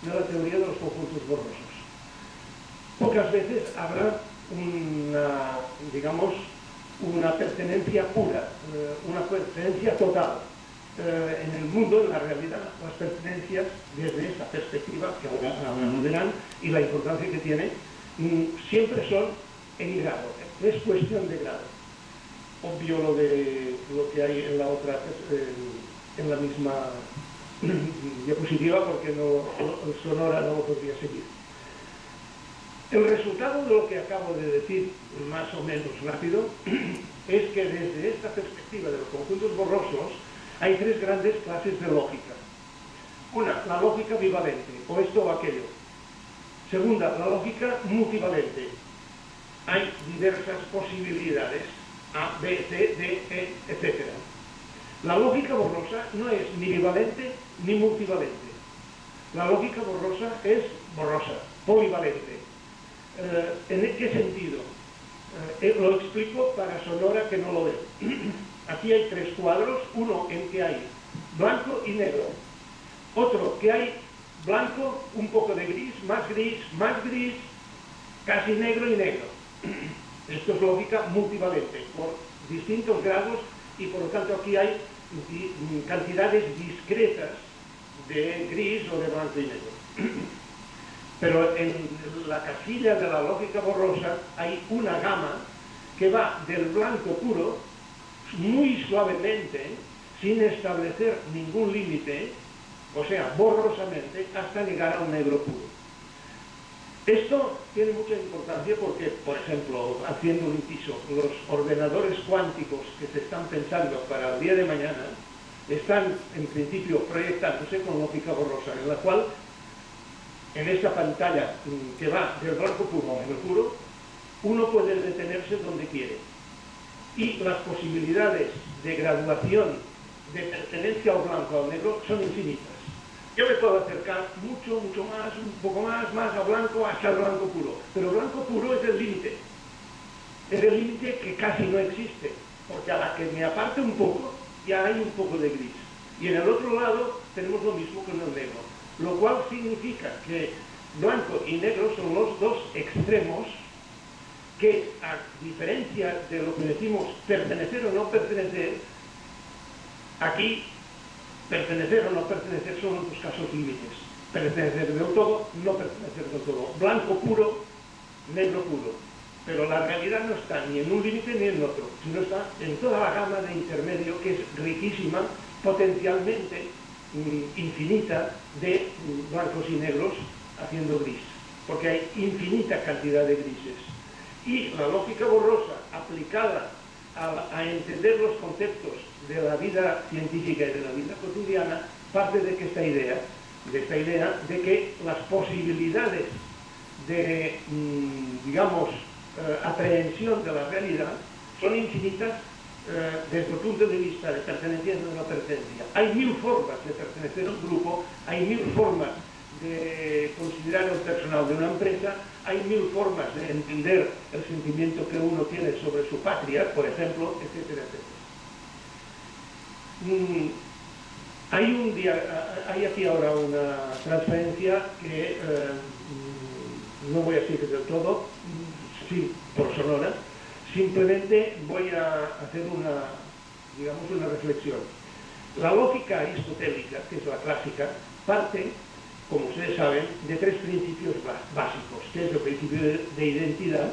de la teoría de los conjuntos borrosos. Pocas veces habrá una pertenencia pura, una pertenencia total. En el mundo, en la realidad, las pertenencias desde esta perspectiva, que ahora verán, y la importancia que tiene, siempre son en grado, es cuestión de grado. Obvio lo que hay en la otra, en la misma diapositiva, porque el Sonora no lo podría seguir. El resultado de lo que acabo de decir, más o menos rápido, es que desde esta perspectiva de los conjuntos borrosos hay tres grandes clases de lógica. Una, la lógica bivalente, o esto o aquello. Segunda, la lógica multivalente. Hay diversas posibilidades, A, B, C, D, E, etc. La lógica borrosa no es ni bivalente ni multivalente. La lógica borrosa es borrosa, polivalente. ¿En qué sentido? Lo explico para Sonora, que no lo ve. Aquí hay tres cuadros, uno en que hay blanco y negro, otro que hay blanco, un poco de gris, más gris, casi negro y negro. Esto es lógica multivalente, por distintos grados, y por lo tanto aquí hay cantidades discretas de gris o de blanco y negro. Pero en la casilla de la lógica borrosa hay una gama que va del blanco puro, muy suavemente, sin establecer ningún límite, o sea, borrosamente, hasta llegar a un negro puro. Esto tiene mucha importancia porque, por ejemplo, haciendo un inciso, los ordenadores cuánticos que se están pensando para el día de mañana están, en principio, proyectándose con lógica borrosa, en la cual, en esta pantalla que va del blanco puro al negro puro, uno puede detenerse donde quiere. Y las posibilidades de graduación de pertenencia al blanco o al negro son infinitas. Yo me puedo acercar mucho más, un poco más a blanco, hasta el blanco puro. Pero el blanco puro es el límite. Es el límite que casi no existe, porque a la que me aparte un poco, ya hay un poco de gris. Y en el otro lado tenemos lo mismo con el negro. Lo cual significa que blanco y negro son los dos extremos que, a diferencia de lo que decimos pertenecer o no pertenecer, aquí pertenecer o no pertenecer son en dos casos límites. Pertenecer del todo, no pertenecer del todo. Blanco puro, negro puro. Pero la realidad no está ni en un límite ni en otro, sino está en toda la gama de intermedio, que es riquísima, potencialmente infinita, de blancos y negros haciendo gris. Porque hay infinita cantidad de grises. Y la lógica borrosa aplicada a entender los conceptos de la vida científica y de la vida cotidiana parte de que esta idea de que las posibilidades de, aprehensión de la realidad son infinitas desde el punto de vista de pertenencia o no pertenencia. Hay 1000 formas de pertenecer a un grupo, hay 1000 formas de considerar el personal de una empresa, hay 1000 formas de entender el sentimiento que uno tiene sobre su patria, por ejemplo, etcétera, etcétera. Hay aquí ahora una transferencia que no voy a seguir del todo, sí, por Sonora. Simplemente voy a hacer una reflexión. La lógica aristotélica, que es la clásica, parte, como ustedes saben, de tres principios básicos, que es el principio de identidad,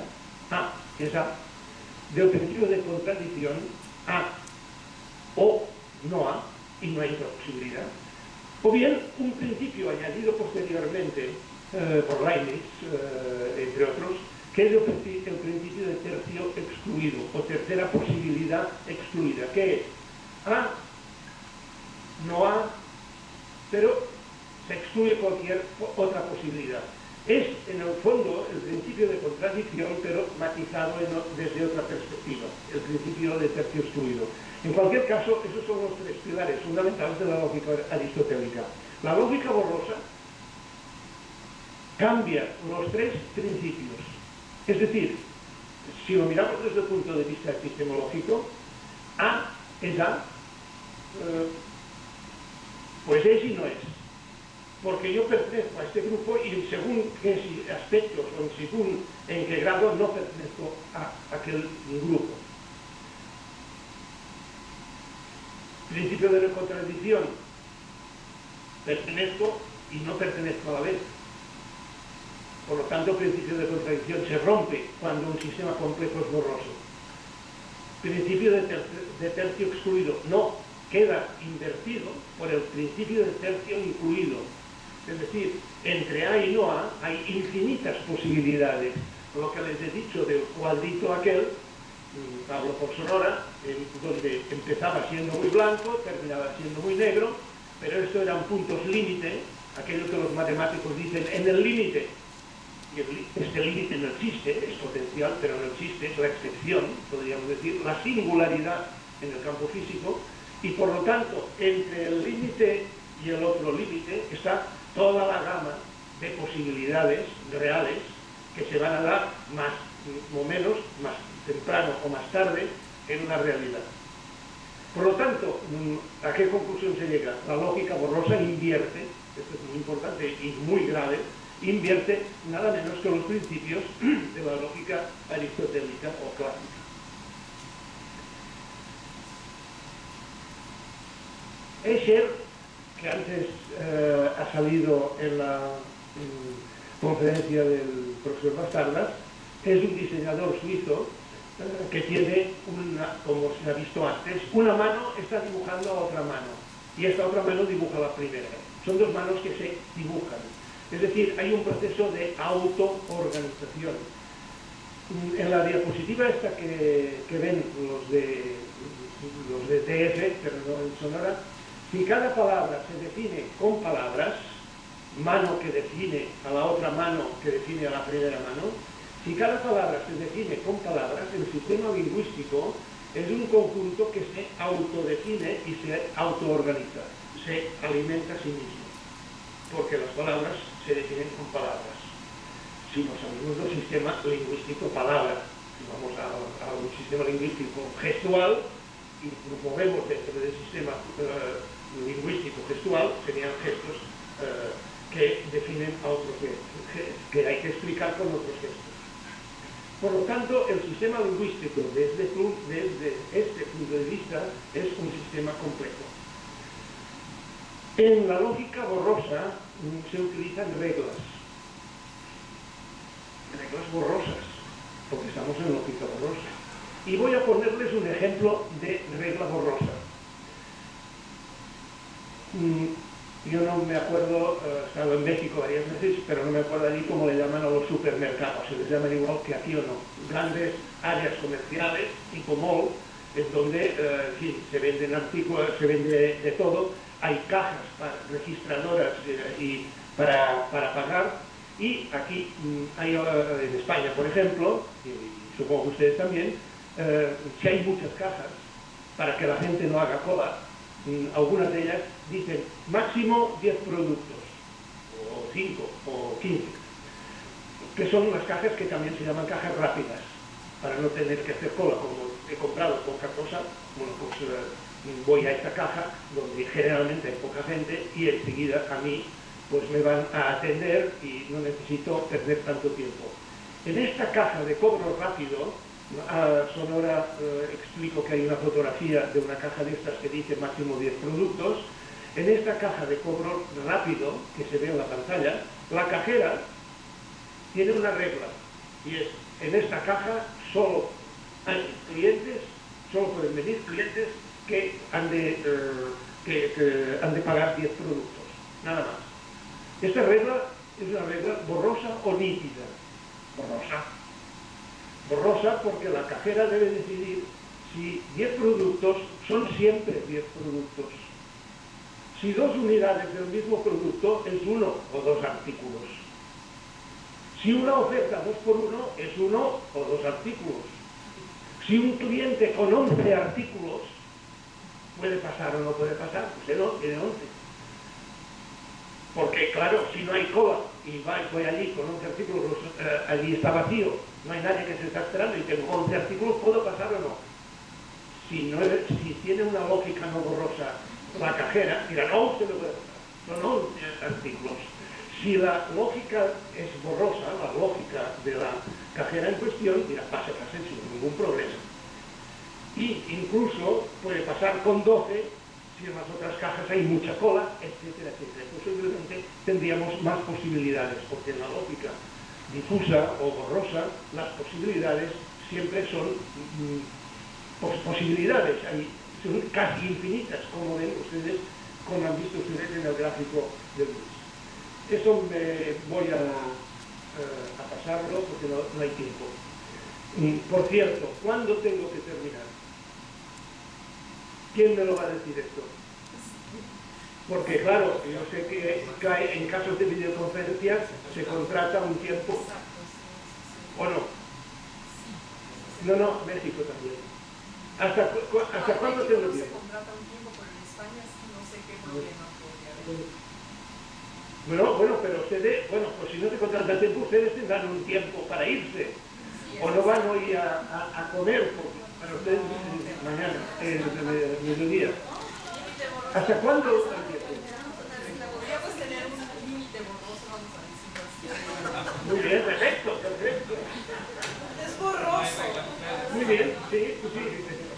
A, que es A, del principio de contradicción, A, o no A, y no hay otra posibilidad, o bien un principio añadido posteriormente por Leibniz, entre otros, que es el principio de tercio excluido, o tercera posibilidad excluida, que es A, no A, pero se excluye cualquier otra posibilidad. Es, en el fondo, el principio de contradicción, pero matizado desde otra perspectiva, el principio de tercio excluido. En cualquier caso, esos son los tres pilares fundamentales de la lógica aristotélica. La lógica borrosa cambia los tres principios. Es decir, si lo miramos desde el punto de vista epistemológico, A es A, pues es y no es. porque yo pertenezco a este grupo y según qué aspectos o según en qué grado no pertenezco a aquel grupo. Principio de no contradicción, pertenezco y no pertenezco a la vez. Por lo tanto, el principio de contradicción se rompe cuando un sistema complejo es borroso. Principio de tercio excluido, no, queda invertido por el principio de tercio incluido. Es decir, entre A y no A hay infinitas posibilidades. Lo que les he dicho del cuadrito aquel, Pablo por Sonora, donde empezaba siendo muy blanco, terminaba siendo muy negro, pero esto eran puntos límite, aquello que los matemáticos dicen en el límite. Y este límite no existe, es potencial, pero no existe, es la excepción, podríamos decir, la singularidad en el campo físico, y por lo tanto, entre el límite y el otro límite está toda la gama de posibilidades reales que se van a dar más o menos, más temprano o más tarde, en una realidad. Por lo tanto, ¿a qué conclusión se llega? La lógica borrosa invierte, esto es muy importante y muy grave, invierte nada menos que los principios de la lógica aristotélica o clásica. Escher, que antes ha salido en la conferencia del profesor Bastardas, es un diseñador suizo que tiene, como se ha visto antes, una mano está dibujando a otra mano y esta otra mano dibuja la primera. Son dos manos que se dibujan. Es decir, hay un proceso de autoorganización. En la diapositiva esta que ven los de TF, pero no en Sonora, si cada palabra se define con palabras, mano que define a la otra mano que define a la primera mano, si cada palabra se define con palabras, el sistema lingüístico es un conjunto que se autodefine y se autoorganiza, se alimenta a sí mismo, porque las palabras se definen con palabras. Si nos salimos del sistema lingüístico palabra, si vamos a un sistema lingüístico gestual y nos movemos dentro del sistema lingüístico gestual, serían gestos que definen a otros gestos, que hay que explicar con otros gestos. Por lo tanto, el sistema lingüístico desde este punto de vista es un sistema complejo. En la lógica borrosa se utilizan reglas borrosas, porque estamos en lógica borrosa. Y voy a ponerles un ejemplo de regla borrosa. Yo no me acuerdo, he estado en México varias veces, pero no me acuerdo allí cómo le llaman a los supermercados, se les llaman igual que aquí o no. Grandes áreas comerciales, tipo mall, es donde en fin, se venden artículos, se vende de todo, hay cajas registradoras y para pagar, y aquí hay en España, por ejemplo, y supongo que ustedes también, si hay muchas cajas, para que la gente no haga cola, algunas de ellas dicen máximo 10 productos, o 5, o 15, que son las cajas que también se llaman cajas rápidas, para no tener que hacer cola. Como he comprado poca cosa, bueno, pues voy a esta caja donde generalmente hay poca gente y enseguida a mí pues me van a atender y no necesito perder tanto tiempo. En esta caja de cobro rápido, a Sonora explico que hay una fotografía de una caja de estas que dice máximo 10 productos. En esta caja de cobro rápido, que se ve en la pantalla, la cajera tiene una regla, y es, en esta caja solo hay clientes, solo pueden venir clientes que han de pagar 10 productos, nada más. Esta regla es una regla borrosa o nítida. Borrosa. Borrosa porque la cajera debe decidir si 10 productos son siempre 10 productos. Si 2 unidades del mismo producto es 1 o 2 artículos. Si una oferta 2 por 1 es 1 o 2 artículos. Si un cliente con 11 artículos puede pasar o no puede pasar, pues él no tiene 11. Porque claro, si no hay cola y voy allí con 11 artículos, allí está vacío, no hay nadie que se está esperando y tengo 11 artículos, ¿puedo pasar o no? Si tiene una lógica no borrosa la cajera, dirá, no, usted no puede pasar. son 11 artículos. Si la lógica es borrosa, la lógica de la cajera en cuestión, dirá, pase sin ningún problema. Y incluso puede pasar con 12 si en las otras cajas hay mucha cola, etcétera, etcétera. Posiblemente tendríamos más posibilidades, porque en la lógica difusa o borrosa, las posibilidades siempre son posibilidades, son casi infinitas, como ven ustedes, como han visto ustedes en el gráfico del Luis. Eso me voy a pasarlo porque no hay tiempo. Por cierto, ¿cuándo tengo que terminar? ¿Quién me lo va a decir esto? Porque claro, yo sé que en casos de videoconferencias se contrata un tiempo. ¿O no? No, México también. ¿Hasta cuándo tengo tiempo? Se contrata un tiempo, pero en España no sé qué problema podría haber. Bueno, pero ustedes, pues si no se contrata tiempo, ustedes tendrán un tiempo para irse. Sí, o no van hoy a comer, para ustedes mañana, el mediodía. ¿Hasta cuándo el tiempo? Podríamos tener un límite borroso, vamos a decirlo así. Muy bien, perfecto. Es borroso. Muy bien, sí.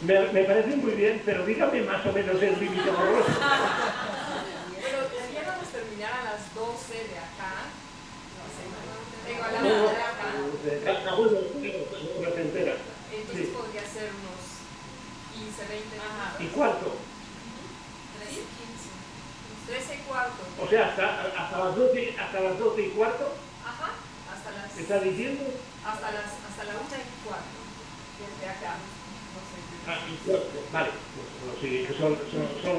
Me parece muy bien, pero dígame más o menos el límite borroso. Pero debiéramos terminar a las 12 de acá. No sé, tengo a la hora de acá. Entonces sí. Podría ser unos 15, 20 minutos. ¿Y cuarto? 13 y cuarto. O sea, hasta las 12 y cuarto. Ajá, hasta las... ¿Está diciendo? Hasta la 1 y cuarto. Desde acá. No sé. Y cuarto. Vale. Pues, sí, que son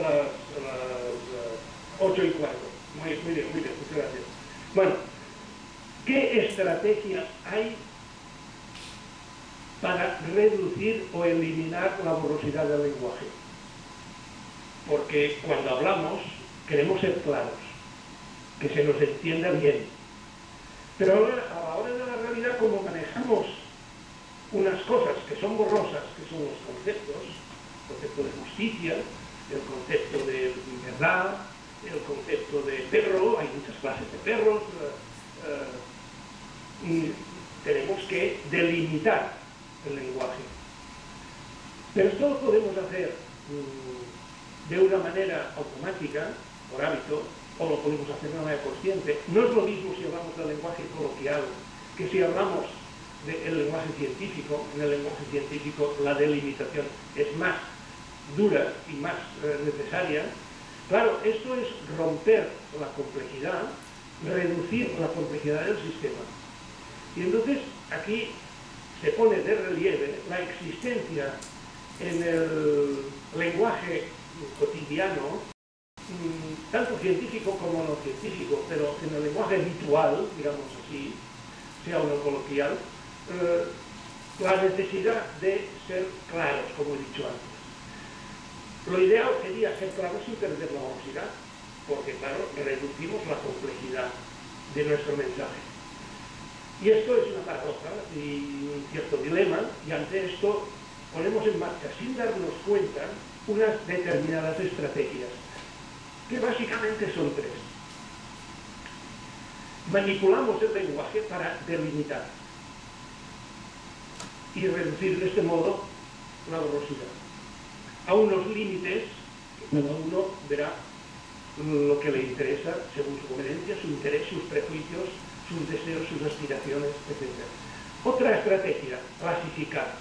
las 8 y cuarto. Muy bien, muchas gracias. Bueno, ¿qué estrategias hay para reducir o eliminar la borrosidad del lenguaje? Porque cuando hablamos queremos ser claros, que se nos entienda bien. Pero ahora, a la hora de la realidad, como manejamos unas cosas que son borrosas, que son los conceptos, el concepto de justicia, el concepto de verdad, el concepto de perro, hay muchas clases de perros, y tenemos que delimitar el lenguaje. Pero esto lo podemos hacer de una manera automática, por hábito, o lo podemos hacer de una manera consciente. No es lo mismo si hablamos del lenguaje coloquial que si hablamos del lenguaje científico. En el lenguaje científico la delimitación es más dura y más necesaria. Claro, esto es romper la complejidad, reducir la complejidad del sistema. Y entonces aquí se pone de relieve la existencia en el lenguaje cotidiano, tanto científico como no científico, pero en el lenguaje habitual, digamos así, sea uno coloquial, la necesidad de ser claros, como he dicho antes. Lo ideal sería ser claros sin perder la velocidad, porque claro, reducimos la complejidad de nuestro mensaje. Y esto es una paradoja y un cierto dilema, y ante esto ponemos en marcha, sin darnos cuenta, unas determinadas estrategias, que básicamente son tres. Manipulamos el lenguaje para delimitar y reducir de este modo la borrosidad a unos límites que cada uno verá lo que le interesa según su conveniencia, su interés, sus prejuicios, sus deseos, sus aspiraciones, etc. Otra estrategia, clasificar.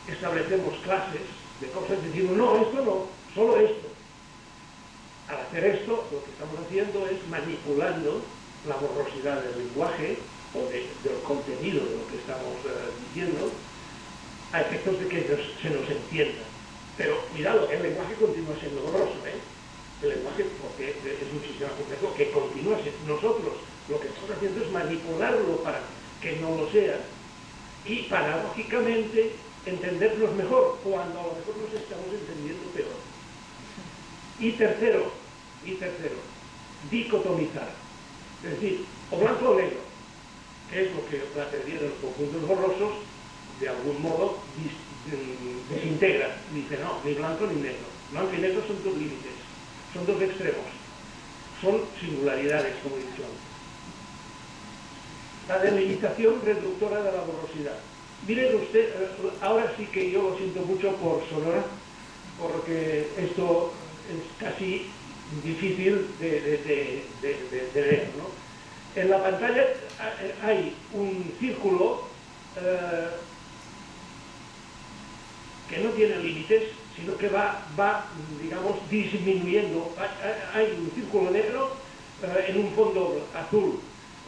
Establecemos clases de cosas, decimos, no, esto no, solo esto. Al hacer esto, lo que estamos haciendo es manipulando la borrosidad del lenguaje o del contenido de lo que estamos diciendo a efectos de que se nos entienda. Pero cuidado, el lenguaje continúa siendo borroso, El lenguaje, porque es un sistema complejo que continúa siendo. Nosotros lo que estamos haciendo es manipularlo para que no lo sea y paradójicamente entendernos mejor cuando a lo mejor nos estamos entendiendo peor. Y tercero, dicotomizar. Es decir, o blanco o negro, que es lo que la teoría de los conjuntos borrosos de algún modo desintegra. Dice, no, ni blanco ni negro. Blanco y negro son dos límites, son dos extremos. son singularidades, como he dicho antes. La delimitación reductora de la borrosidad. Miren usted, ahora sí que yo lo siento mucho por Sonora, porque esto es casi difícil de leer, ¿no? En la pantalla hay un círculo que no tiene límites, sino que va, digamos, disminuyendo. Hay un círculo negro en un fondo azul.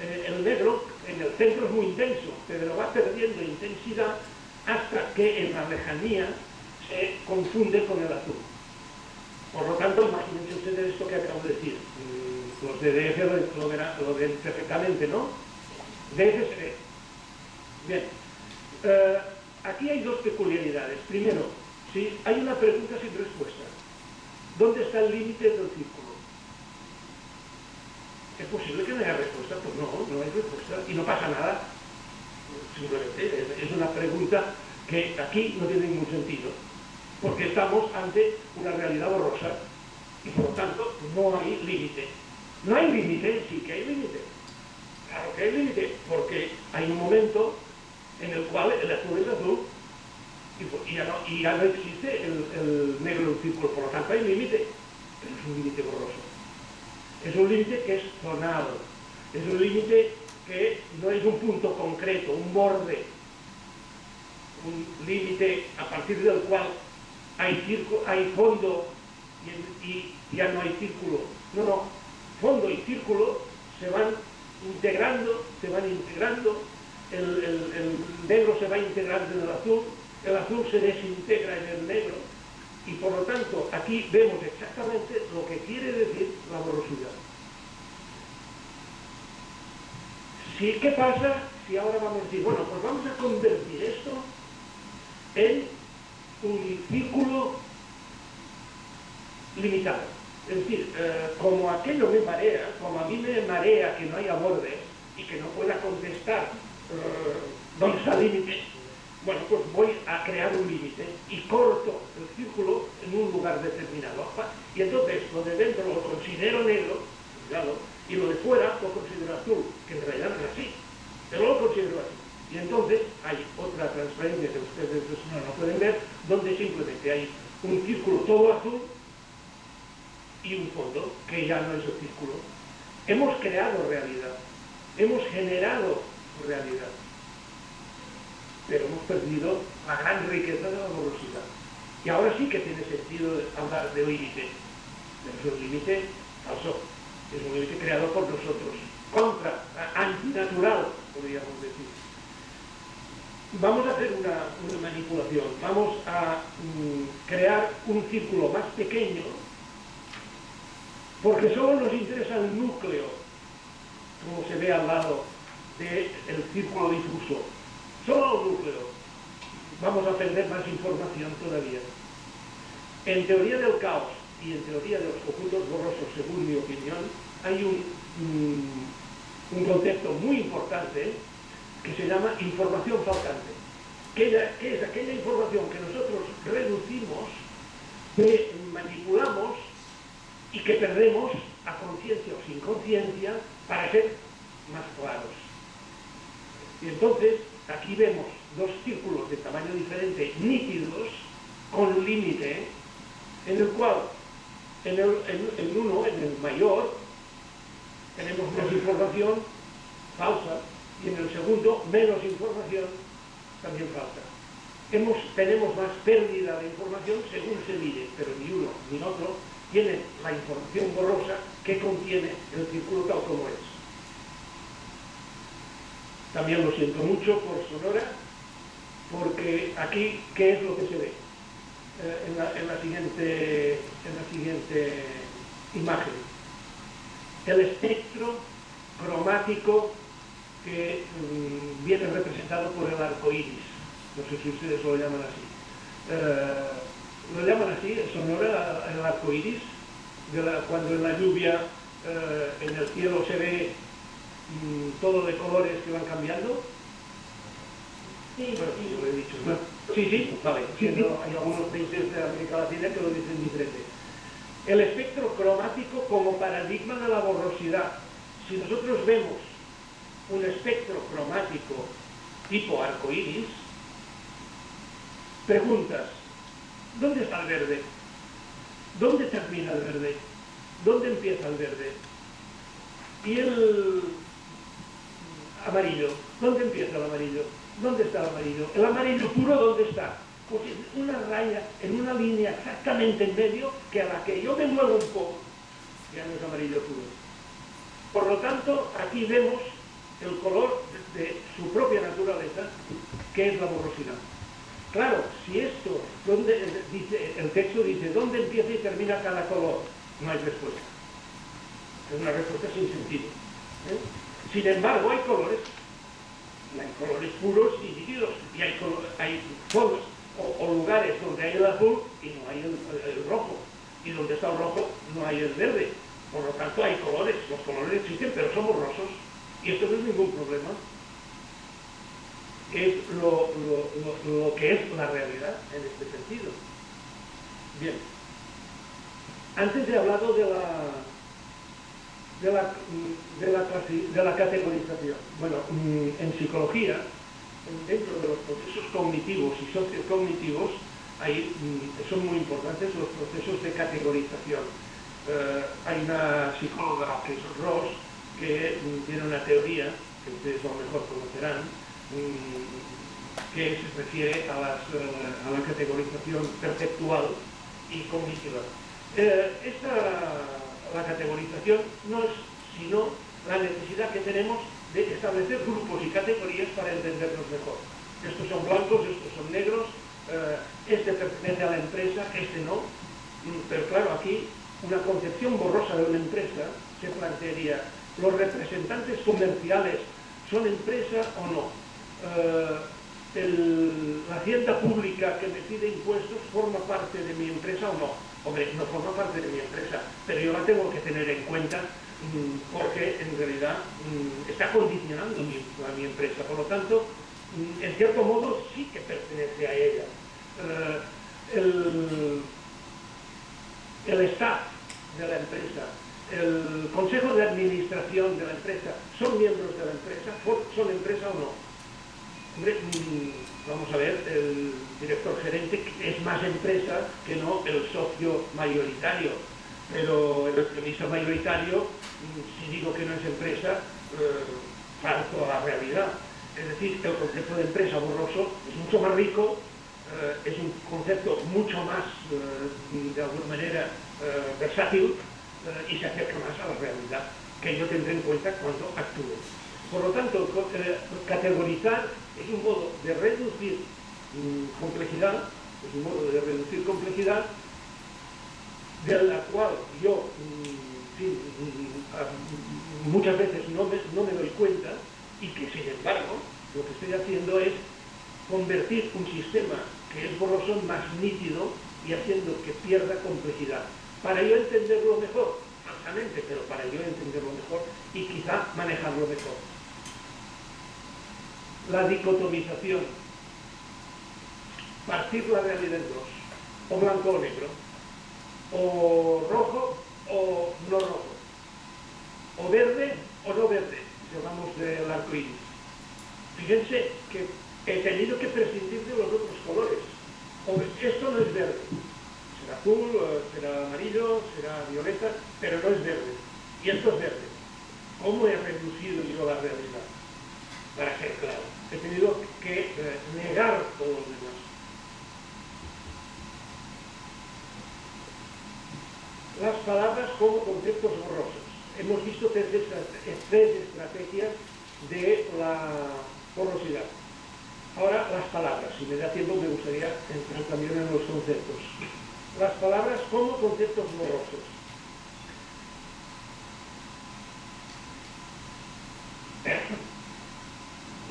El negro en el centro es muy intenso, pero va perdiendo intensidad hasta que en la lejanía se confunde con el azul. Por lo tanto, imagínense ustedes esto que acabo de decir. Los de DF lo ven perfectamente, ¿no? DF se ve. Bien. Aquí hay dos peculiaridades. Primero, ¿sí? Hay una pregunta sin respuesta. ¿Dónde está el límite del círculo? ¿Es posible que no haya respuesta? Pues no hay respuesta y no pasa nada. Simplemente es una pregunta que aquí no tiene ningún sentido, porque estamos ante una realidad borrosa y por lo tanto no hay límite. No hay límite, sí que hay límite. Claro que hay límite, porque hay un momento en el cual el azul es azul y ya no existe el negro del círculo, por lo tanto hay límite, pero es un límite borroso. Es un límite que es zonado, es un límite que no es un punto concreto, un borde, un límite a partir del cual hay fondo y ya no hay círculo. No, fondo y círculo se van integrando, el negro se va integrando en el azul se desintegra en el negro, y por lo tanto aquí vemos exactamente lo que quiere decir la borrosidad. ¿Qué pasa si ahora vamos a decir, bueno, pues vamos a convertir esto en un círculo limitado? Es decir, como aquello me marea, como a mí me marea que no haya bordes y que no pueda contestar dónde está el límite, bueno, pues voy a crear un límite y corto el círculo en un lugar determinado. Y entonces lo de dentro lo considero negro, cuidado, y lo de fuera lo considero azul, que en realidad no es así, pero lo considero así. Y entonces hay otra transparencia que ustedes no pueden ver, donde simplemente hay un círculo todo azul y un fondo que ya no es el círculo. Hemos creado realidad, hemos generado realidad, pero hemos perdido la gran riqueza de la borrosidad. Y ahora sí que tiene sentido hablar de límite, pero es un límite falso, es un límite creado por nosotros, antinatural, podríamos decir. Vamos a hacer una manipulación, vamos a crear un círculo más pequeño, porque solo nos interesa el núcleo, como se ve al lado del círculo difuso. Solo el núcleo. Vamos a aprender más información todavía. En teoría del caos y en teoría de los conjuntos borrosos, según mi opinión, hay un concepto muy importante que se llama información faltante, que es aquella información que nosotros reducimos, que manipulamos y que perdemos a conciencia o sin conciencia para ser más claros. Y entonces aquí vemos dos círculos de tamaño diferente, nítidos, con límite, en el cual en el mayor, tenemos más información falsa, y en el segundo menos información también falsa. Tenemos más pérdida de información según se mire, pero ni uno ni otro tiene la información borrosa que contiene el círculo tal como es. También lo siento mucho por Sonora, porque aquí, ¿qué es lo que se ve? En la siguiente imagen. El espectro cromático que viene representado por el arco iris. No sé si ustedes lo llaman así. Lo llaman así, Sonora, el arco iris, cuando en la lluvia en el cielo se ve todo de colores que van cambiando. Sí, bueno, sí. lo he dicho. Bueno, sí, vale. Sí, no, hay algunos países de América Latina que lo dicen diferente. El espectro cromático como paradigma de la borrosidad. Si nosotros vemos un espectro cromático tipo arcoíris, preguntas, ¿dónde está el verde? ¿Dónde termina el verde? ¿Dónde empieza el verde? ¿Y el amarillo? ¿Dónde empieza el amarillo? ¿Dónde está el amarillo? ¿El amarillo puro dónde está? Pues en una raya, en una línea exactamente en medio, que a la que yo me muevo un poco, ya no es amarillo puro. Por lo tanto, aquí vemos el color de su propia naturaleza, que es la borrosidad. Claro, si esto, dice, el texto dice, ¿dónde empieza y termina cada color? No hay respuesta. Es una respuesta sin sentido. Sin embargo, hay colores puros y nítidos, y hay zonas o lugares donde hay el azul y no hay el rojo, y donde está el rojo no hay el verde. Por lo tanto, hay colores, los colores existen, pero son borrosos, y esto no es ningún problema. Es lo que es la realidad en este sentido. Bien. Antes he hablado de la categorización. Bueno, en psicología, dentro de los procesos cognitivos y sociocognitivos, son muy importantes los procesos de categorización. Hay una psicóloga, que es Ross, que tiene una teoría, que ustedes a lo mejor conocerán, que se refiere a la categorización perceptual y cognitiva. La categorización no es sino la necesidad que tenemos de establecer grupos y categorías para entendernos mejor. Estos son blancos, estos son negros, este pertenece a la empresa, este no. Pero claro, aquí una concepción borrosa de una empresa se plantearía: ¿los representantes comerciales son empresa o no? La hacienda pública que me pide impuestos forma parte de mi empresa o no. Hombre, no forma parte de mi empresa, pero yo la tengo que tener en cuenta porque en realidad está condicionando a mi empresa. Por lo tanto, en cierto modo sí que pertenece a ella. El staff de la empresa, el consejo de administración de la empresa, ¿son miembros de la empresa? ¿Son empresa o no? Hombre, vamos a ver, el director gerente es más empresa que no el socio mayoritario, pero el accionista mayoritario, si digo que no es empresa, falto a la realidad. Es decir, el concepto de empresa borroso es mucho más rico, es un concepto mucho más, de alguna manera, versátil, y se acerca más a la realidad, que yo tendré en cuenta cuando actúe. Por lo tanto, categorizar es un modo de reducir complejidad, de la cual yo muchas veces no me doy cuenta, y que sin embargo lo que estoy haciendo es convertir un sistema que es borroso en más nítido y haciendo que pierda complejidad. Para yo entenderlo mejor, falsamente, pero para yo entenderlo mejor y quizá manejarlo mejor. La dicotomización, partir la realidad en dos, o blanco o negro, o rojo o no rojo, o verde o no verde, si hablamos del arco iris. Fíjense que he tenido que prescindir de los otros colores. Esto no es verde, será azul, será amarillo, será violeta, pero no es verde, y esto es verde. ¿Cómo he reducido yo la realidad? Para ser claro, he tenido que negar todo lo demás. Las palabras como conceptos borrosos. Hemos visto tres estrategias de la borrosidad. Ahora, las palabras. Si me da tiempo, me gustaría entrar también en los conceptos. Las palabras como conceptos borrosos.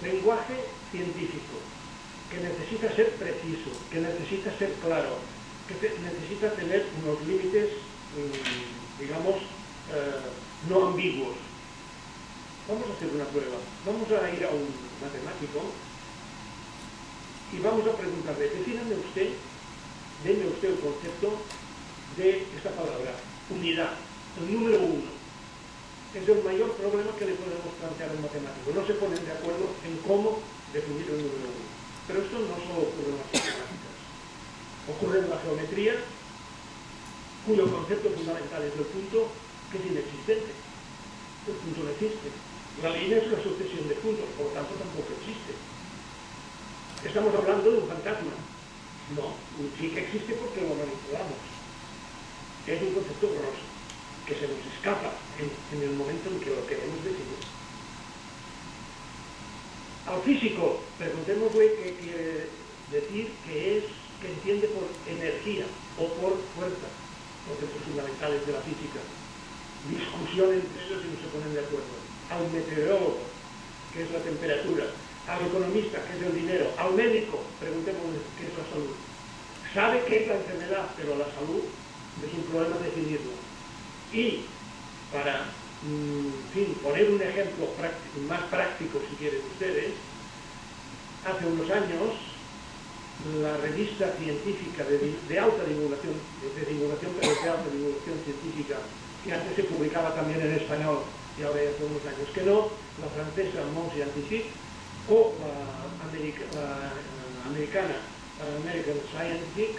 Lenguaje científico, que necesita ser preciso, que necesita ser claro, que necesita tener unos límites, digamos, no ambiguos. Vamos a hacer una prueba. Vamos a ir a un matemático y vamos a preguntarle: deme usted el concepto de esta palabra, unidad, el número uno. Es el mayor problema que le podemos plantear a un matemático. No se ponen de acuerdo en cómo definir el número uno. Pero esto no solo ocurre en las matemáticas. Ocurre en la geometría, cuyo concepto fundamental es el punto, que es inexistente. El punto no existe. La línea es una sucesión de puntos, por lo tanto tampoco existe. Estamos hablando de un fantasma. No, sí que existe porque lo manipulamos. Es un concepto borroso, que se nos escapa en el momento en que lo queremos definir. Al físico, preguntémosle qué quiere decir, que entiende por energía o por fuerza, conceptos fundamentales de la física. Discusión entre ellos y no se ponen de acuerdo. Al meteorólogo, que es la temperatura, al economista, que es el dinero, al médico, preguntémosle qué es la salud. Sabe qué es la enfermedad, pero la salud es un problema definirlo. Y para poner un ejemplo más práctico, si quieren ustedes, hace unos años la revista científica de alta divulgación, pero de alta divulgación científica, que antes se publicaba también en español y ahora ya hace unos años que no, la francesa Monde Scientifique o la americana American Scientific,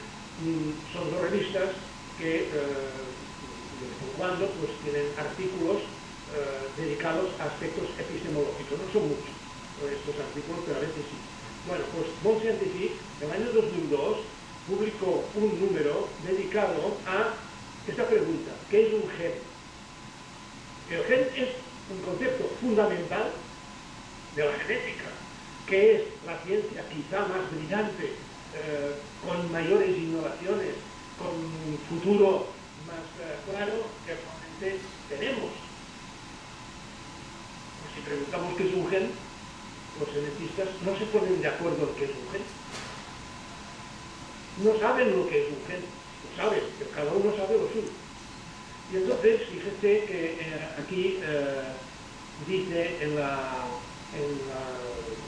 son dos revistas que de vez en cuando pues, tienen artículos dedicados a aspectos epistemológicos. No son muchos estos artículos, pero a veces sí. Bueno, pues Monde Scientifique en el año 2002 publicó un número dedicado a esta pregunta: ¿qué es un gen? El gen es un concepto fundamental de la genética, que es la ciencia quizá más brillante, con mayores innovaciones, con un futuro más claro que actualmente tenemos. Pues si preguntamos qué es un gen, los genetistas no se ponen de acuerdo en qué es un gen. No saben lo que es un gen, lo saben, pero cada uno sabe lo suyo. Y entonces, fíjense que aquí dice en la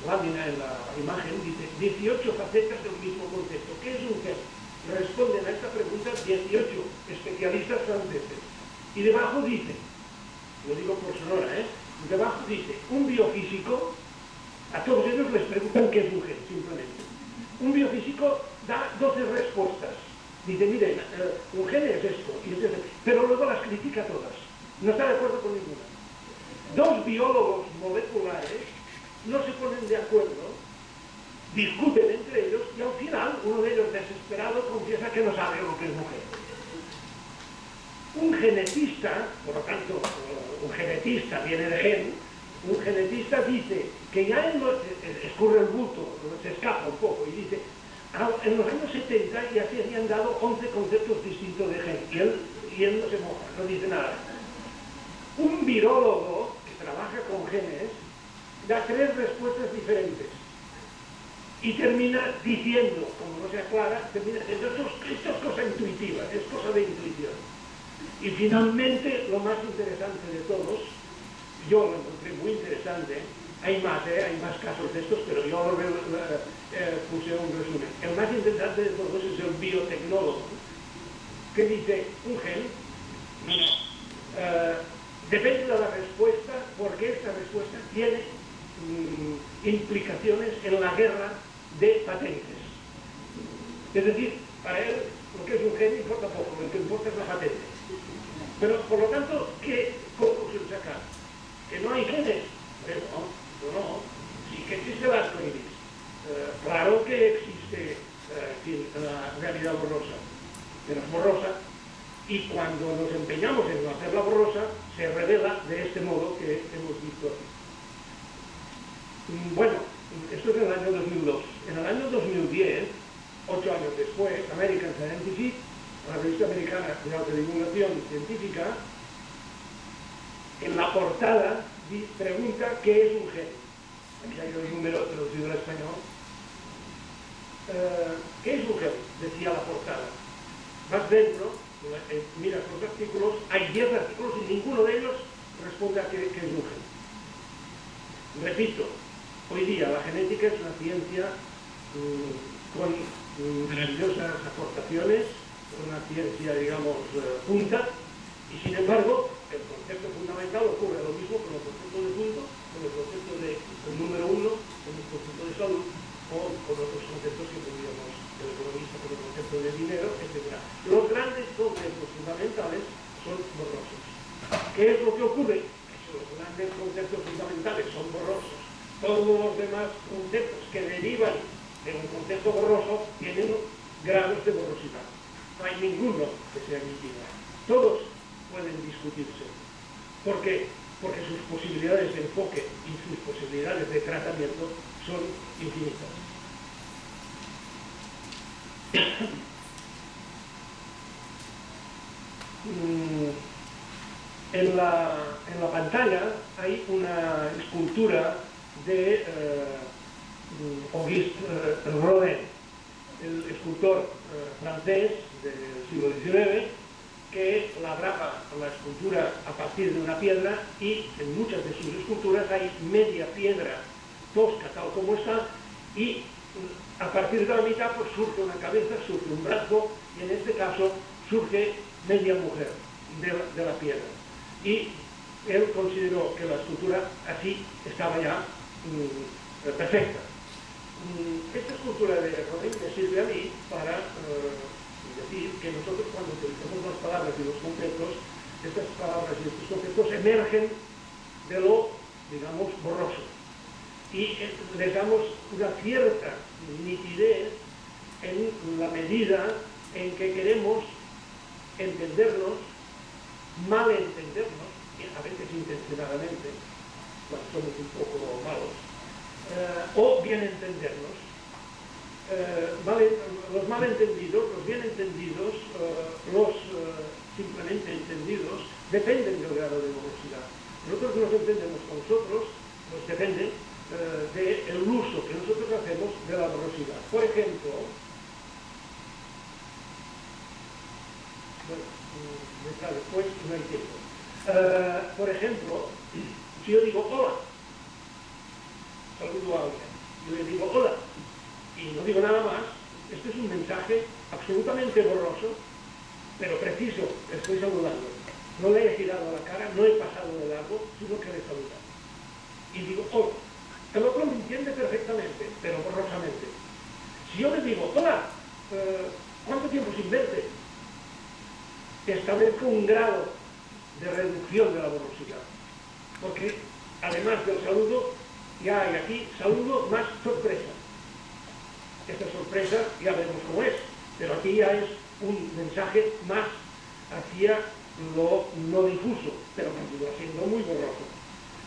lámina, en la imagen, dice 18 facetas del mismo concepto. ¿Qué es un gen? Responden a esta pregunta 18 especialistas franceses. Y debajo dice, lo digo por Sonora, debajo dice, un biofísico, a todos ellos les preguntan qué es un gen, simplemente. Un biofísico da 12 respuestas. Dice, miren, un gen es esto, y es esto, pero luego las critica todas. No está de acuerdo con ninguna. Dos biólogos moleculares no se ponen de acuerdo, discuten entre ellos y al final uno de ellos desesperado confiesa que no sabe lo que es un gen. Un genetista, por lo tanto, un genetista viene de gen, un genetista dice que ya escurre el bulto, se escapa un poco y dice, en los años 70 ya se habían dado 11 conceptos distintos de gen y él no se moja, no dice nada. Un virólogo que trabaja con genes da 3 respuestas diferentes y termina diciendo, como no se aclara, termina diciendo, esto es cosa intuitiva, es cosa de intuición. Y finalmente, lo más interesante de todos, yo lo encontré muy interesante, hay más casos de estos, pero yo puse un resumen. El más interesante de todos es el biotecnólogo, que dice, un gen, depende de la respuesta, porque esta respuesta tiene implicaciones en la guerra de patentes. Es decir, para él lo que es un gen importa poco, lo que importa es la patente. Pero por lo tanto, ¿qué conclusión sacar? ¿Que no hay genes? Pero no, sí que existe el arco iris. Claro que existe la realidad borrosa, pero es borrosa, y cuando nos empeñamos en no hacerla borrosa, se revela de este modo que hemos visto aquí. Bueno, esto es en el año 2002. En el año 2010, 8 años después, American Scientific, la revista americana de alta divulgación científica, en la portada pregunta qué es un gen. Aquí hay el número traducido al español. ¿Qué es un gen? Decía la portada. Vas dentro, miras los artículos, hay 10 artículos y ninguno de ellos responde a qué es un gen. Repito, hoy día la genética es una ciencia con maravillosas aportaciones, una ciencia, digamos, punta, y sin embargo, el concepto fundamental ocurre lo mismo con el concepto de punto, con el concepto de número uno, con el concepto de salud, o con otros conceptos que tendríamos el economista, con el concepto de dinero, etc. Los grandes conceptos fundamentales son borrosos. ¿Qué es lo que ocurre? Que los grandes conceptos fundamentales son borrosos. Todos los demás conceptos que derivan de un concepto borroso tienen grados de borrosidad. No hay ninguno que sea nítido. Todos pueden discutirse. ¿Por qué? Porque sus posibilidades de enfoque y sus posibilidades de tratamiento son infinitas. En la pantalla hay una escultura de Auguste Rodin, el escultor francés del siglo XIX, que labraba la escultura a partir de una piedra, y en muchas de sus esculturas hay media piedra tosca tal como está, y a partir de la mitad pues surge una cabeza, surge un brazo, y en este caso surge media mujer de la piedra. Y él consideró que la escultura así estaba ya perfecta. Esta escultura de Rodin me sirve a mí para decir que nosotros, cuando utilizamos las palabras y los conceptos, estas palabras y estos conceptos emergen de lo, digamos, borroso, y les damos una cierta nitidez en la medida en que queremos entendernos, malentendernos, y a veces intencionadamente, cuando somos un poco malos, o bien entendernos. Los malentendidos, los bien entendidos, los simplemente entendidos, dependen del grado de borrosidad. Nosotros nos entendemos con nosotros, pues depende del uso que nosotros hacemos de la borrosidad. Por ejemplo, después no hay tiempo. Por ejemplo, si yo digo hola, saludo a alguien, yo le digo hola, y no digo nada más, este es un mensaje absolutamente borroso, pero preciso. Estoy saludando. No le he girado la cara, no he pasado de largo, sino que le he saludado. Y digo hola. El otro me entiende perfectamente, pero borrosamente. Si yo le digo hola, ¿cuánto tiempo sin verte? Establezco un grado de reducción de la borrosidad, porque además del saludo ya hay aquí saludo más sorpresa. Esta sorpresa ya vemos cómo es, pero aquí ya es un mensaje más hacia lo no difuso, pero continúa siendo muy borroso.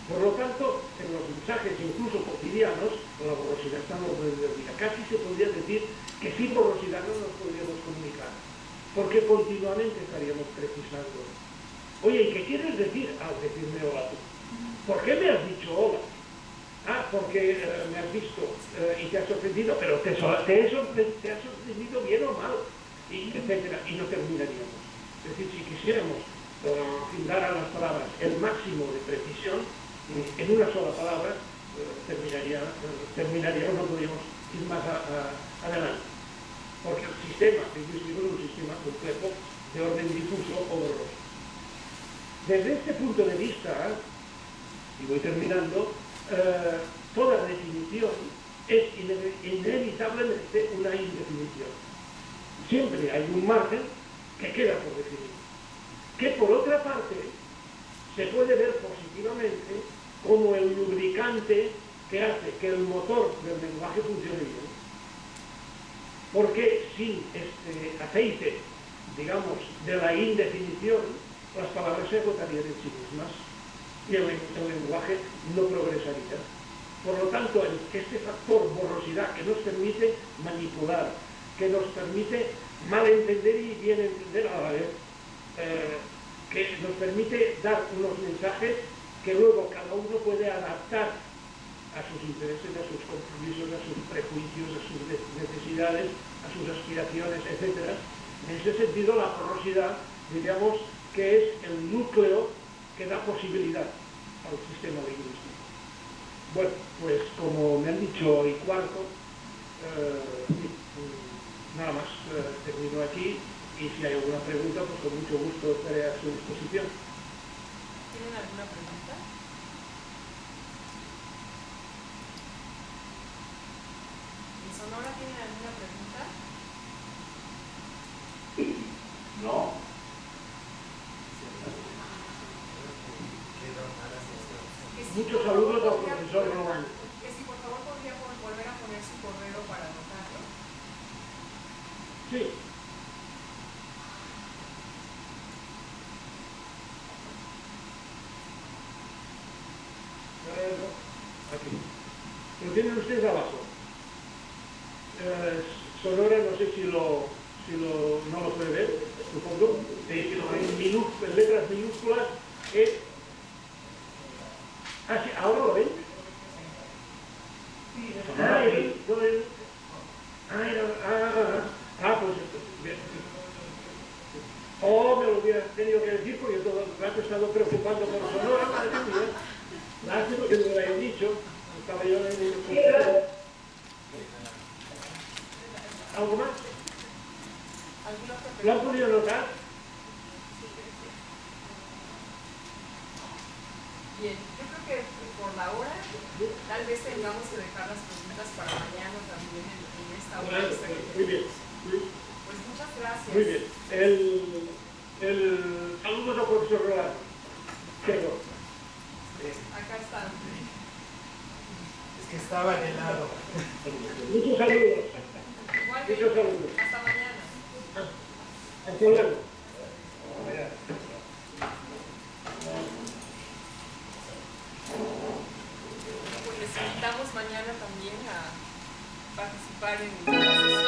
Por lo tanto, en los mensajes incluso cotidianos, la borrosidad está en orden del día. Casi se podría decir que sin borrosidad no nos podríamos comunicar, porque continuamente estaríamos precisando. Oye, ¿y qué quieres decir al decirme hola tú? ¿Por qué me has dicho hola? Ah, porque me has visto y te has sorprendido, pero te has sorprendido bien o mal, y etcétera, y no terminaríamos. Es decir, si quisiéramos dar a las palabras el máximo de precisión, en una sola palabra terminaríamos, no podríamos ir más adelante. Porque el sistema lingüístico es un sistema complejo de orden difuso o borroso. Desde este punto de vista, y voy terminando, toda definición es inevitablemente una indefinición. Siempre hay un margen que queda por definir, que por otra parte se puede ver positivamente como el lubricante que hace que el motor del lenguaje funcione bien. Porque sin este aceite, digamos, de la indefinición, las palabras se agotarían en sí mismas y el lenguaje no progresaría. Por lo tanto, este factor borrosidad que nos permite manipular, que nos permite malentender y bien entender a la vez, que nos permite dar unos mensajes que luego cada uno puede adaptar a sus intereses, a sus compromisos, a sus prejuicios, a sus necesidades, a sus aspiraciones, etc. En ese sentido, la borrosidad, diríamos, que es el núcleo que da posibilidad al sistema lingüístico. Bueno, pues como me han dicho y cuarto, nada más, termino aquí Y si hay alguna pregunta, pues con mucho gusto estaré a su disposición. ¿Tienen alguna pregunta? ¿En Sonora tienen alguna pregunta? No. Muchos saludos al profesor Román. Que si por favor podría volver a poner su correo para anotarlo. Sí. Aquí. Lo tienen ustedes abajo. Sonora, no sé si no lo puede ver, supongo, en letras minúsculas, es... Ah, sí, ¿ahora lo ven? Pues... Oh, me lo hubiera tenido que decir porque todo el rato he estado preocupando por Sonora, madre mía. Lástima que me lo hayan dicho. Estaba yo en el... ¿Algo más? ¿Lo han podido notar? Bien, yo creo que por la hora tal vez tengamos que dejar las preguntas para mañana también en esta hora. Muy bien. Pues muchas gracias. Muy bien. Saludos al profesor Rolando. Acá está. Es que estaba en el lado. Muchos saludos. Igualmente. Muchos saludos. Hasta mañana. Hasta luego. Pues les invitamos mañana también a participar en la sesión.